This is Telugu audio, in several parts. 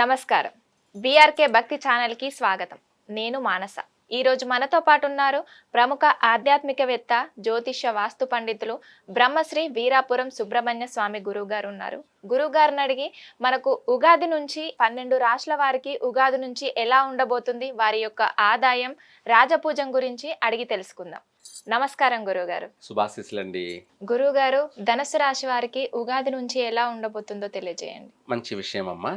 నమస్కారం. బీఆర్కే భక్తి ఛానల్కి స్వాగతం. నేను మానస. ఈరోజు మనతో పాటు ఉన్నారు ప్రముఖ ఆధ్యాత్మికవేత్త, జ్యోతిష్య వాస్తు పండితులు బ్రహ్మశ్రీ వీరాపురం సుబ్రహ్మణ్య స్వామి గురువు గారు ఉన్నారు. గురువు గారిని అడిగి మనకు ఉగాది నుంచి 12 రాష్ట్రాల వారికి ఉగాది నుంచి ఎలా ఉండబోతుంది, వారి యొక్క ఆదాయం, రాజపూజం గురించి అడిగి తెలుసుకుందాం. నమస్కారం గురువుగారు. శుభాశీస్సులండి. గురువుగారు, ధనుసు రాశి వారికి ఉగాది నుంచి ఎలా ఉండబోతుందో తెలియజేయండి. మంచి విషయం అమ్మా.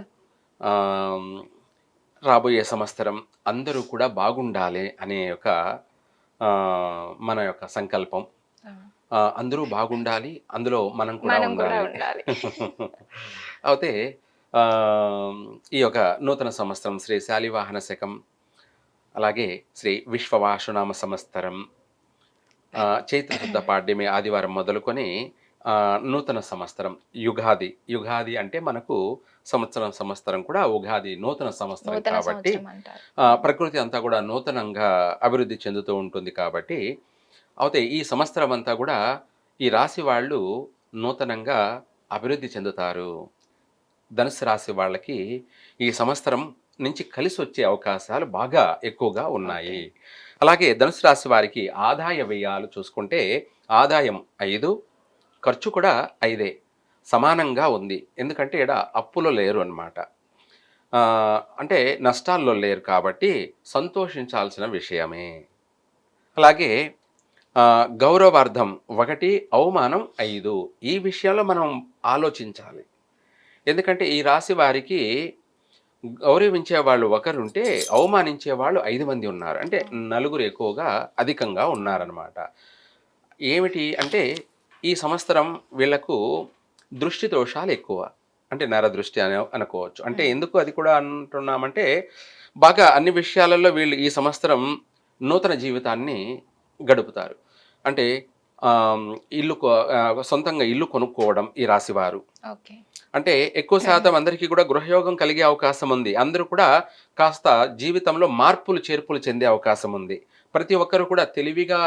రాబోయే సంవత్సరం అందరూ కూడా బాగుండాలి అనే మన యొక్క సంకల్పం. అందరూ బాగుండాలి, అందులో మనం కూడా ఉండాలి. అయితే ఈ యొక్క నూతన సంవత్సరం శ్రీ శాలివాహన శకం, అలాగే శ్రీ విశ్వవాసునామ సంవత్సరం, చైత్రశుద్ధ పాడ్యమి ఆదివారం మొదలుకొని నూతన సంవత్సరం యుగాది అంటే మనకు సంవత్సరం కూడా ఉగాది నూతన సంవత్సరం కాబట్టి ప్రకృతి అంతా కూడా నూతనంగా అభివృద్ధి చెందుతూ ఉంటుంది కాబట్టి అయితే ఈ సంవత్సరం అంతా కూడా ఈ రాశి వాళ్ళు నూతనంగా అభివృద్ధి చెందుతారు. ధనుసు రాశి వాళ్ళకి ఈ సంవత్సరం నుంచి కలిసి వచ్చే అవకాశాలు బాగా ఎక్కువగా ఉన్నాయి. అలాగే ధనుసు రాశి వారికి ఆదాయ వ్యయాలు చూసుకుంటే ఆదాయం 5, ఖర్చు కూడా 5 సమానంగా ఉంది. ఎందుకంటే ఇక్కడ అప్పులో లేరు అన్నమాట. అంటే నష్టాల్లో లేరు కాబట్టి సంతోషించాల్సిన విషయమే. అలాగే గౌరవార్థం 1, అవమానం 5. ఈ విషయంలో మనం ఆలోచించాలి. ఎందుకంటే ఈ రాశి వారికి గౌరవించే వాళ్ళు ఒకరుంటే అవమానించే వాళ్ళు 5 మంది ఉన్నారు. అంటే నలుగురు ఎక్కువగా అధికంగా ఉన్నారనమాట. ఏమిటి అంటే ఈ సంవత్సరం వీళ్లకు దృష్టి దోషాలు ఎక్కువ, అంటే నరదృష్టి అనుకోవచ్చు. అంటే ఎందుకు అది కూడా అంటున్నామంటే బాగా అన్ని విషయాలలో వీళ్ళు ఈ సంవత్సరం నూతన జీవితాన్ని గడుపుతారు. అంటే సొంతంగా ఇల్లు కొనుక్కోవడం ఈ రాశివారు. అంటే ఎక్కువ శాతం అందరికీ కూడా గృహయోగం కలిగే అవకాశం ఉంది. అందరూ కూడా కాస్త జీవితంలో మార్పులు చేర్పులు చెందే అవకాశం ఉంది. ప్రతి ఒక్కరు కూడా తెలివిగా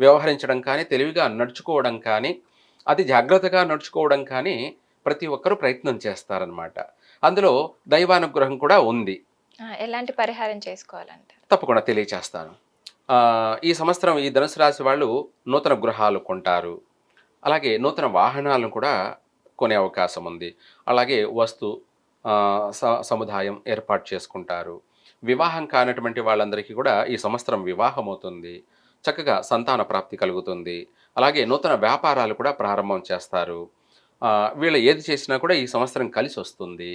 వ్యవహరించడం కానీ, తెలివిగా నడుచుకోవడం కానీ, అతి జాగ్రత్తగా నడుచుకోవడం కానీ ప్రతి ఒక్కరూ ప్రయత్నం చేస్తారనమాట. అందులో దైవానుగ్రహం కూడా ఉంది. ఎలాంటి పరిహారం చేసుకోవాలంటే తప్పకుండా తెలియచేస్తాను. ఈ సంవత్సరం ఈ ధనుసు రాశి వాళ్ళు నూతన గృహాలు కొంటారు. అలాగే నూతన వాహనాలను కూడా కొనే అవకాశం ఉంది. అలాగే సముదాయం ఏర్పాటు చేసుకుంటారు. వివాహం కానటువంటి వాళ్ళందరికీ కూడా ఈ సంవత్సరం వివాహం అవుతుంది. చక్కగా సంతాన ప్రాప్తి కలుగుతుంది. అలాగే నూతన వ్యాపారాలు కూడా ప్రారంభం చేస్తారు. వీళ్ళు ఏది చేసినా కూడా ఈ సంవత్సరం కలిసి వస్తుంది.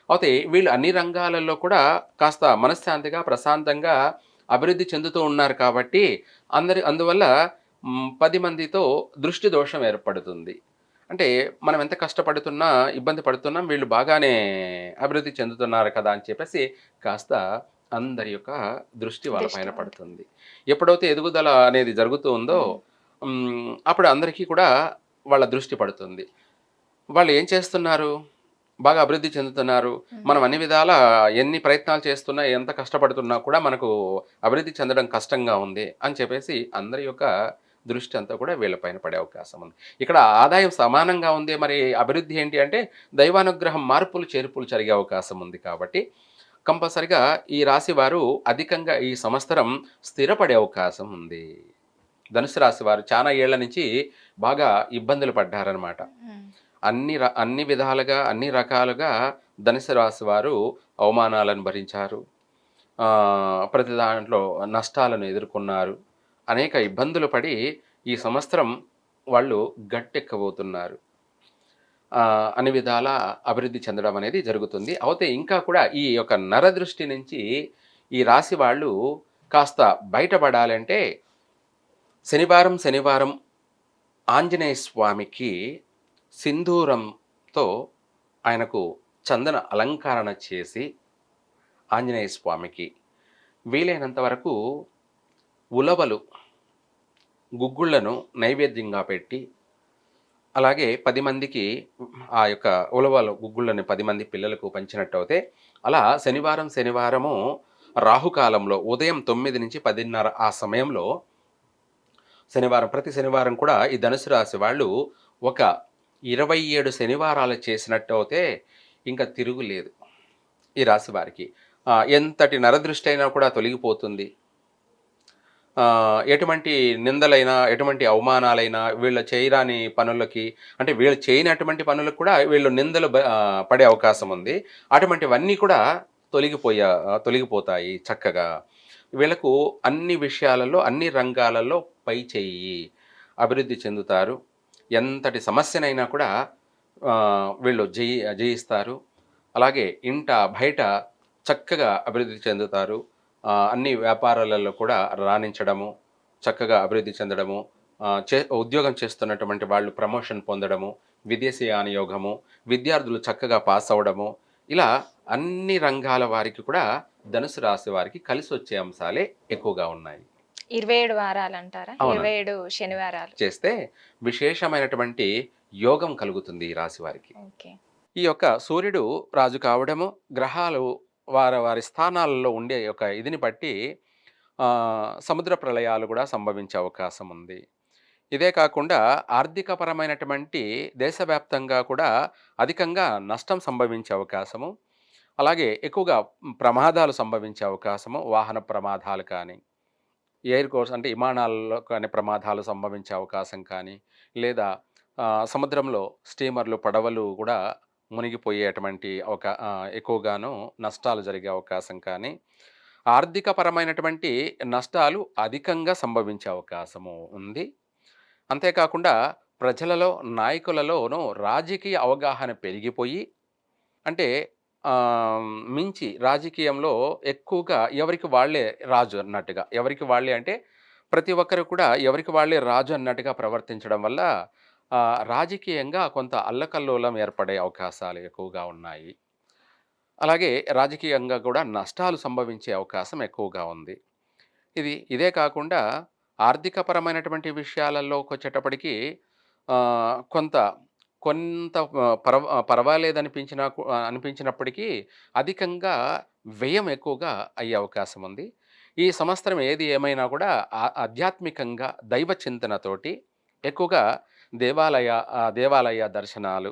అయితే వీళ్ళు అన్ని రంగాలలో కూడా కాస్త మనశ్శాంతిగా, ప్రశాంతంగా అభివృద్ధి చెందుతూ ఉన్నారు కాబట్టి అందువల్ల 10 మందితో దృష్టి దోషం ఏర్పడుతుంది. అంటే మనం ఎంత కష్టపడుతున్నా, ఇబ్బంది పడుతున్నా వీళ్ళు బాగానే అభివృద్ధి చెందుతున్నారు కదా అని చెప్పేసి కాస్త అందరి యొక్క దృష్టి వాళ్ళ పైన పడుతుంది. ఎప్పుడైతే ఎదుగుదల అనేది జరుగుతూ ఉందో అప్పుడు అందరికీ కూడా వాళ్ళ దృష్టి పడుతుంది. వాళ్ళు ఏం చేస్తున్నారు, బాగా అభివృద్ధి చెందుతున్నారు. మనం అన్ని విధాల ఎన్ని ప్రయత్నాలు చేస్తున్నా, ఎంత కష్టపడుతున్నా కూడా మనకు అభివృద్ధి చెందడం కష్టంగా ఉంది అని చెప్పేసి అందరి యొక్క దృష్టి అంతా కూడా వీళ్ళపైన పడే అవకాశం ఉంది. ఇక్కడ ఆదాయం సమానంగా ఉంది, మరి అభివృద్ధి ఏంటి అంటే దైవానుగ్రహం, మార్పులు చేర్పులు జరిగే అవకాశం ఉంది. కాబట్టి కంపల్సరిగా ఈ రాశి వారు అధికంగా ఈ సంవత్సరం స్థిరపడే అవకాశం ఉంది. ధనుసు రాశి వారు చాలా ఏళ్ల నుంచి బాగా ఇబ్బందులు పడ్డారనమాట. అన్ని విధాలుగా, అన్ని రకాలుగా ధనుసు రాశి వారు అవమానాలను భరించారు. ప్రతి దాంట్లో నష్టాలను ఎదుర్కొన్నారు. అనేక ఇబ్బందులు పడి ఈ సంవత్సరం వాళ్ళు గట్టెక్కబోతున్నారు. అన్ని విధాల అభివృద్ధి చెందడం అనేది జరుగుతుంది. అయితే ఇంకా కూడా ఈ యొక్క నరదృష్టి నుంచి ఈ రాశి వాళ్ళు కాస్త బయటపడాలంటే శనివారం ఆంజనేయ స్వామికి సింధూరంతో ఆయనకు చందన అలంకరణ చేసి ఆంజనేయ స్వామికి వీలైనంత వరకు ఉలవలు, గుగ్గుళ్లను నైవేద్యంగా పెట్టి, అలాగే 10 మందికి ఆ యొక్క ఉలవలు, గుగ్గుళ్ళని 10 మంది పిల్లలకు పంచినట్టు అయితే, అలా శనివారము రాహుకాలంలో ఉదయం 9 నుంచి 10:30 ఆ సమయంలో ప్రతి శనివారం కూడా ఈ ధనుసు రాశి వాళ్ళు ఒక 27 శనివారాలు చేసినట్టు అయితే ఇంకా తిరుగులేదు. ఈ రాశి వారికి. ఎంతటి నరదృష్టి అయినా కూడా తొలగిపోతుంది. ఎటువంటి నిందలైనా, ఎటువంటి అవమానాలైనా వీళ్ళు చేయరాని పనులకి, అంటే వీళ్ళు చేయనటువంటి పనులకు కూడా వీళ్ళు నిందలు పడే అవకాశం ఉంది. అటువంటివన్నీ కూడా తొలగిపోతాయి చక్కగా. వీళ్ళకు అన్ని విషయాలలో, అన్ని రంగాలలో పై చేయి అభివృద్ధి చెందుతారు. ఎంతటి సమస్యనైనా కూడా వీళ్ళు జయిస్తారు. అలాగే ఇంట, బయట చక్కగా అభివృద్ధి చెందుతారు. అన్ని వ్యాపారాలలో కూడా రాణించడము, చక్కగా అభివృద్ధి చెందడము, ఉద్యోగం చేస్తున్నటువంటి వాళ్ళు ప్రమోషన్ పొందడము, విదేశీయాన యోగము, విద్యార్థులు చక్కగా పాస్ అవ్వడము, ఇలా అన్ని రంగాల వారికి కూడా ధనుసు రాశి వారికి కలిసి వచ్చే అంశాలే ఎక్కువగా ఉన్నాయి. 27 వారాలు అంటారా? అవును. 27 శనివారాలు చేస్తే విశేషమైనటువంటి యోగం కలుగుతుంది ఈ రాశి వారికి. ఓకే. ఈ యొక్క సూర్యుడు రాజు కావడము, గ్రహాలు వారి స్థానాలలో ఉండే యొక్క ఇదిని బట్టి సముద్ర ప్రళయాలు కూడా సంభవించే అవకాశం ఉంది. ఇదే కాకుండా ఆర్థికపరమైనటువంటి దేశవ్యాప్తంగా కూడా అధికంగా నష్టం సంభవించే అవకాశము, అలాగే ఎక్కువగా ప్రమాదాలు సంభవించే అవకాశము, వాహన ప్రమాదాలు కానీ, ఎయిర్ కోర్స్ అంటే విమానాల్లో కానీ ప్రమాదాలు సంభవించే అవకాశం కానీ, లేదా సముద్రంలో స్టీమర్లు, పడవలు కూడా మునిగిపోయేటువంటి ఎక్కువగాను నష్టాలు జరిగే అవకాశం కానీ, ఆర్థికపరమైనటువంటి నష్టాలు అధికంగా సంభవించే అవకాశము ఉంది. అంతేకాకుండా ప్రజలలో, నాయకులలోనూ రాజకీయ అవగాహన పెరిగిపోయి, అంటే మించి రాజకీయంలో ఎక్కువగా ఎవరికి వాళ్ళే రాజు అన్నట్టుగా, ఎవరికి వాళ్ళే అంటే ప్రతి ఒక్కరు కూడా ఎవరికి వాళ్ళే రాజు అన్నట్టుగా ప్రవర్తించడం వల్ల రాజకీయంగా కొంత అల్లకల్లోలం ఏర్పడే అవకాశాలు ఎక్కువగా ఉన్నాయి. అలాగే రాజకీయంగా కూడా నష్టాలు సంభవించే అవకాశం ఎక్కువగా ఉంది. ఇదే కాకుండా ఆర్థికపరమైనటువంటి విషయాలలోకి వచ్చేటప్పటికి కొంత కొంత అనిపించినప్పటికీ అధికంగా వ్యయం ఎక్కువగా అయ్యే అవకాశం ఉంది. ఈ సంవత్సరం ఏది ఏమైనా కూడా ఆధ్యాత్మికంగా దైవ చింతనతోటి ఎక్కువగా దేవాలయ దర్శనాలు,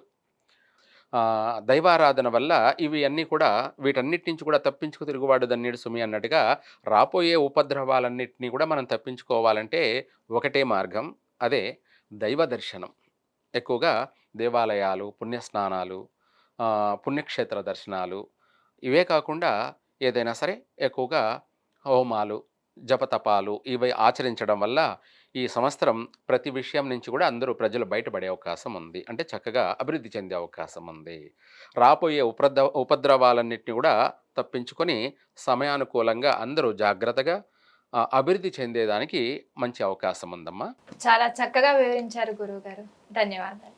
దైవారాధన వల్ల ఇవి అన్నీ కూడా వీటన్నిటి నుంచి కూడా తప్పించుకు తిరుగువాడు దన్నీడు సుమి అన్నట్టుగా రాబోయే ఉపద్రవాలన్నింటినీ కూడా మనం తప్పించుకోవాలంటే ఒకటే మార్గం, అదే దైవ దర్శనం. ఎక్కువగా దేవాలయాలు, పుణ్యస్నానాలు, పుణ్యక్షేత్ర దర్శనాలు, ఇవే కాకుండా ఏదైనా సరే ఎక్కువగా హోమాలు, జపతపాలు ఇవి ఆచరించడం వల్ల ఈ సంవత్సరం ప్రతి విషయం నుంచి కూడా అందరూ ప్రజలు బయటపడే అవకాశం ఉంది. అంటే చక్కగా అభివృద్ధి చెందే అవకాశం ఉంది. రాబోయే ఉపద్రవాలన్నింటినీ కూడా తప్పించుకొని సమయానుకూలంగా అందరూ జాగ్రత్తగా అభివృద్ధి చెందేదానికి మంచి అవకాశం ఉందమ్మా. చాలా చక్కగా వివరించారు గురువుగారు. ధన్యవాదాలు.